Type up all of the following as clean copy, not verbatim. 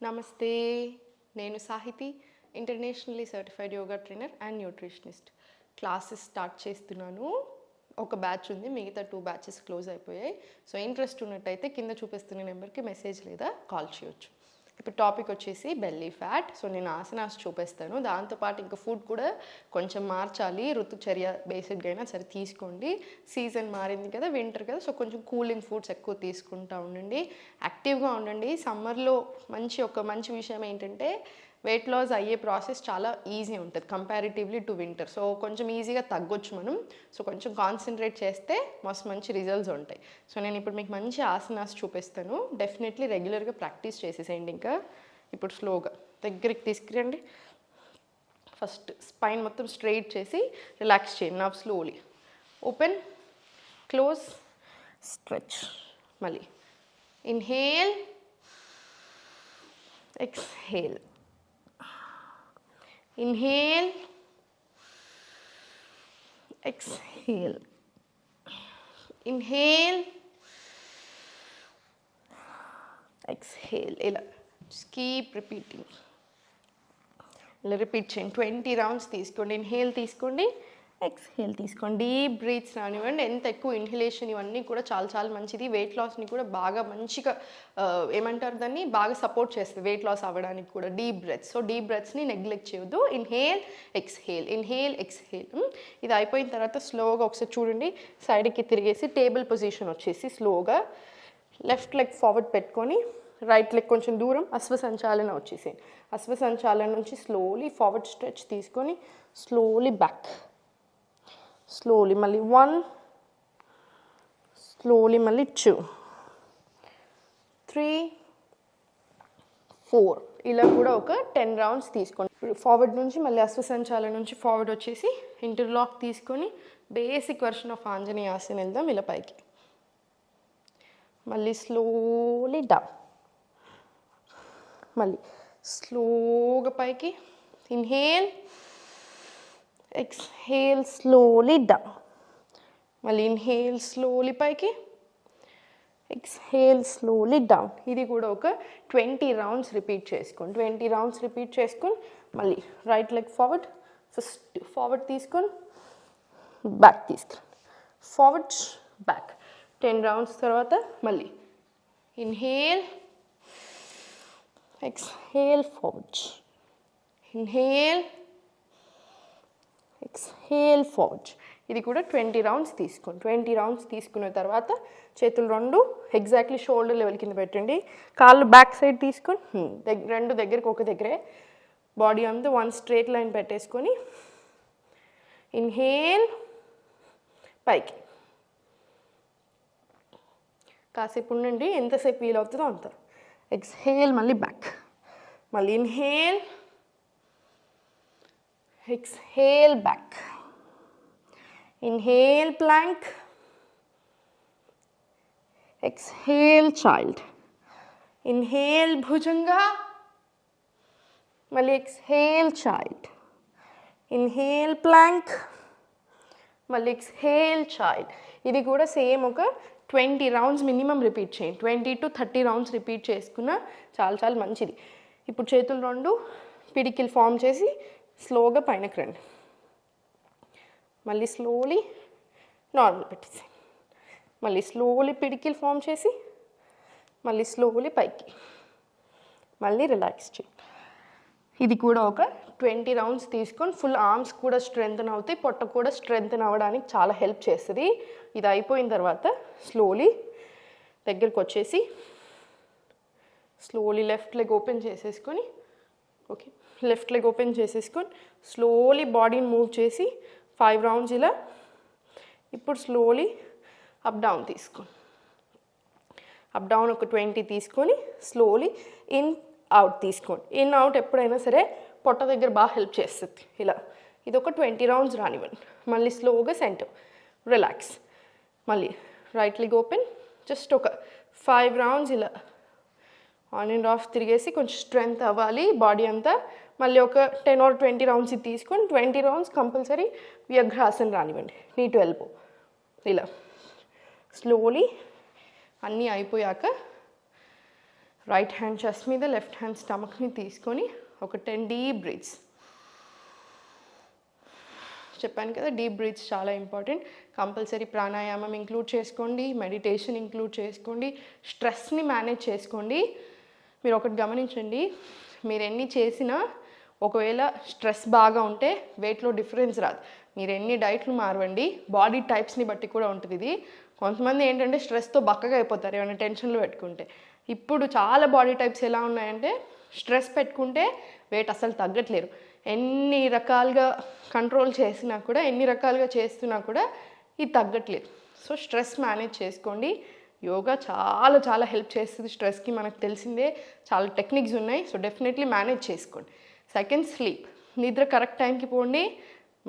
నమస్తే, నేను Sahiti, internationally certified yoga trainer and nutritionist. Classes start చేస్తున్నాను. ఒక బ్యాచ్ ఉంది, మిగతా 2 బ్యాచెస్ క్లోజ్ అయిపోయాయి. సో ఇంట్రెస్ట్ ఉన్నట్టయితే కింద చూపిస్తున్న నెంబర్కి మెసేజ్ లేదా కాల్ చేయొచ్చు. ఇప్పుడు టాపిక్ వచ్చేసి బెల్లీ ఫ్యాట్. సో నేను ఆసనాస్ చూపిస్తాను, దాంతోపాటు ఇంకా ఫుడ్ కూడా కొంచెం మార్చాలి. ఋతుచర్య బేసిక్గా అయినా సరే తీసుకోండి. సీజన్ మారింది కదా, వింటర్ కదా, సో కొంచెం కూలింగ్ ఫుడ్స్ ఎక్కువ తీసుకుంటూ ఉండండి. యాక్టివ్గా ఉండండి. సమ్మర్లో మంచి విషయం ఏంటంటే వెయిట్ లాస్ అయ్యే ప్రాసెస్ చాలా ఈజీ ఉంటుంది కంపారిటివ్లీ టు వింటర్. సో కొంచెం ఈజీగా తగ్గొచ్చు మనం. సో కొంచెం కాన్సన్ట్రేట్ చేస్తే మంచి రిజల్ట్స్ ఉంటాయి. సో నేను ఇప్పుడు మీకు మంచి ఆసనాస్ చూపిస్తాను. డెఫినెట్లీ రెగ్యులర్గా ప్రాక్టీస్ చేసేసేయండి. ఇంకా ఇప్పుడు స్లోగా దగ్గరికి తీసుకురండి. ఫస్ట్ స్పైన్ మొత్తం స్ట్రైట్ చేసి రిలాక్స్ చేయండి. Now slowly open, close, stretch. మళ్ళీ inhale, exhale, inhale, exhale, inhale, exhale. ఇలా just keep repeating. ఇలా రిపీట్ చేయండి. 20 రౌండ్స్ తీసుకోండి. ఇన్హేల్ తీసుకోండి, ఎక్స్హేల్ తీసుకోండి. డీప్ బ్రీత్స్ రానివ్వండి. ఎంత ఎక్కువ ఇన్హలేషన్ ఇవన్నీ కూడా చాలా మంచిది. వెయిట్ లాస్ని కూడా బాగా మంచిగా ఏమంటారు దాన్ని బాగా సపోర్ట్ చేస్తుంది వెయిట్ లాస్ అవ్వడానికి కూడా డీప్ బ్రెత్స్. సో డీప్ బ్రెత్స్ని నెగ్లెక్ట్ చేయొద్దు. Inhale, exhale, inhale, exhale. ఇది అయిపోయిన తర్వాత స్లోగా ఒకసారి చూడండి, సైడ్కి తిరిగేసి టేబుల్ పొజిషన్ వచ్చేసి స్లోగా లెఫ్ట్ లెగ్ ఫార్వర్డ్ పెట్టుకొని రైట్ లెగ్ కొంచెం దూరం అశ్వసంచాలన వచ్చేసేయండి. అశ్వసంచాలన నుంచి స్లోలీ ఫార్వర్డ్ స్ట్రెచ్ తీసుకొని స్లోలీ బ్యాక్, స్లోలీ మళ్ళీ 1, స్లోలీ మళ్ళీ 2, 3, 4. ఇలా కూడా ఒక 10 రౌండ్స్ తీసుకోండి. ఫార్వర్డ్ నుంచి మళ్ళీ అశ్వసంచాలన నుంచి ఫార్వర్డ్ వచ్చేసి ఇంటర్లాక్ తీసుకొని బేసిక్ వర్షన్ ఆఫ్ ఆంజనేయాసన వెళ్దాం. ఇలా పైకి మళ్ళీ స్లోలీ డౌన్, మళ్ళీ స్లోగా పైకి. Inhale, exhale, slowly down. మళ్ళీ ఇన్హేల్, స్లోలీ పైకి, ఎక్స్హేల్, స్లోలీ డౌన్. ఇది కూడా ఒక 20 రౌండ్స్ రిపీట్ చేసుకోండి. 20 రౌండ్స్ రిపీట్ చేసుకొని మళ్ళీ right leg forward, first forward తీసుకొని బ్యాక్ తీసుకురండి, ఫార్వర్డ్ బ్యాక్. 10 రౌండ్స్ తర్వాత మళ్ళీ inhale, exhale, forward, inhale, exhale, forward. ఇది కూడా 20 రౌండ్స్ తీసుకోండి. 20 రౌండ్స్ తీసుకున్న తర్వాత చేతులు రెండు ఎగ్జాక్ట్లీ షోల్డర్ లెవెల్ కింద పెట్టండి. కాళ్ళు బ్యాక్ సైడ్ తీసుకొని రెండు దగ్గరికి ఒక దగ్గరే బాడీ అంతా 1 స్ట్రేట్ లైన్ పెట్టేసుకొని ఇన్హేల్, పైకి కాసేపు ఉండండి, ఎంతసేపు వీల్ అవుతుందో అంత. ఎక్స్హేల్, మళ్ళీ బ్యాక్, మళ్ళీ inhale, exhale, back, inhale plank, exhale child, inhale bhujanga, మళ్ళీ ఎక్స్హేల్ చైల్డ్, ఇన్హేల్ ప్లాంక్, మళ్ళీ ఎక్స్హేల్ చైల్డ్. ఇది కూడా సేమ్ ఒక 20 రౌండ్స్ మినిమం రిపీట్ చేయండి. 20 to 30 రౌండ్స్ రిపీట్ చేసుకున్న చాలా మంచిది. ఇప్పుడు చేతులు రెండు పిడికిల్ ఫామ్ చేసి స్లోగా పైనకి రండి. మళ్ళీ స్లోలీ నార్మల్ పెట్టేసి మళ్ళీ స్లోలీ పిడికిల్ ఫామ్ చేసి మళ్ళీ స్లోలీ పైకి, మళ్ళీ రిలాక్స్ చేయండి. ఇది కూడా ఒక 20 రౌండ్స్ తీసుకొని ఫుల్ ఆర్మ్స్ కూడా స్ట్రెంగ్తన్ అవుతాయి, పొట్ట కూడా స్ట్రెంగ్తన్ అవ్వడానికి చాలా హెల్ప్ చేస్తుంది. ఇది అయిపోయిన తర్వాత స్లోలీ దగ్గరికి వచ్చేసి స్లోలీ లెఫ్ట్ లెగ్ ఓపెన్ చేసేసుకొని ఓకే లెఫ్ట్ లెగ్ ఓపెన్ చేసేసుకొని స్లోలీ బాడీని మూవ్ చేసి 5 రౌండ్స్ ఇలా. ఇప్పుడు స్లోలీ అప్ డౌన్ తీసుకోండి. అప్ డౌన్ ఒక 20 తీసుకొని స్లోలీ ఇన్ అవుట్ తీసుకోండి. ఇన్ అవుట్ ఎప్పుడైనా సరే పొట్ట దగ్గర బాగా హెల్ప్ చేస్తుంది. ఇలా ఇది ఒక 20 రౌండ్స్ రానివ్వండి. మళ్ళీ స్లోగా సెంటర్ రిలాక్స్. మళ్ళీ రైట్ లెగ్ ఓపెన్ జస్ట్ ఒక 5 రౌండ్స్ ఇలా ఆన్ అండ్ ఆఫ్ తిరిగేసి కొంచెం స్ట్రెంగ్త్ అవ్వాలి బాడీ అంతా. మళ్ళీ ఒక 10 or 20 రౌండ్స్ ఇది తీసుకొని 20 రౌండ్స్ కంపల్సరీ వ్యగ్రాసన రానివ్వండి. నీ టు ఎల్బో ఇలా స్లోలీ అన్నీ అయిపోయాక రైట్ హ్యాండ్ చెస్ట్ మీద, లెఫ్ట్ హ్యాండ్ స్టమక్ని తీసుకొని ఒక 10 డీప్ బ్రీత్స్. చెప్పాను కదా, డీప్ బ్రీత్స్ చాలా ఇంపార్టెంట్. కంపల్సరీ ప్రాణాయామం ఇంక్లూడ్ చేసుకోండి, మెడిటేషన్ ఇంక్లూడ్ చేసుకోండి, స్ట్రెస్ని మేనేజ్ చేసుకోండి. మీరు ఒకటి గమనించండి, మీరు ఎన్ని చేసినా ఒకవేళ స్ట్రెస్ బాగా ఉంటే వెయిట్లో డిఫరెన్స్ రాదు. మీరు ఎన్ని డైట్లు మారవండి, బాడీ టైప్స్ని బట్టి కూడా ఉంటుంది ఇది. కొంతమంది ఏంటంటే స్ట్రెస్తో బక్కగా అయిపోతారు ఏమైనా టెన్షన్లు పెట్టుకుంటే. ఇప్పుడు చాలా బాడీ టైప్స్ ఎలా ఉన్నాయంటే స్ట్రెస్ పెట్టుకుంటే వెయిట్ అసలు తగ్గట్లేరు. ఎన్ని రకాలుగా కంట్రోల్ చేసినా కూడా, ఎన్ని రకాలుగా చేస్తున్నా కూడా ఇది తగ్గట్లేదు. సో స్ట్రెస్ మేనేజ్ చేసుకోండి. యోగా చాలా చాలా హెల్ప్ చేస్తుంది స్ట్రెస్కి, మనకు తెలిసిందే. చాలా టెక్నిక్స్ ఉన్నాయి. సో డెఫినెట్లీ మేనేజ్ చేసుకోండి. Second, sleep. నిద్ర కరెక్ట్ టైంకి పోండి.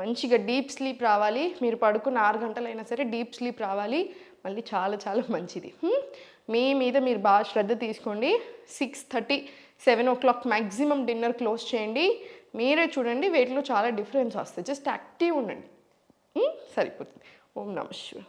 మంచిగా డీప్ స్లీప్ రావాలి. మీరు పడుకున్న 6 గంటలైనా సరే డీప్ స్లీప్ రావాలి. మళ్ళీ చాలా చాలా మంచిది. మీ మీద మీరు బాగా శ్రద్ధ తీసుకోండి. 6:30, 7 o'clock మ్యాక్సిమం డిన్నర్ క్లోజ్ చేయండి. మీరే చూడండి వెయిట్లో చాలా డిఫరెన్స్ వస్తుంది. జస్ట్ యాక్టివ్ ఉండండి, సరిపోతుంది. ఓం నమః శివాయ.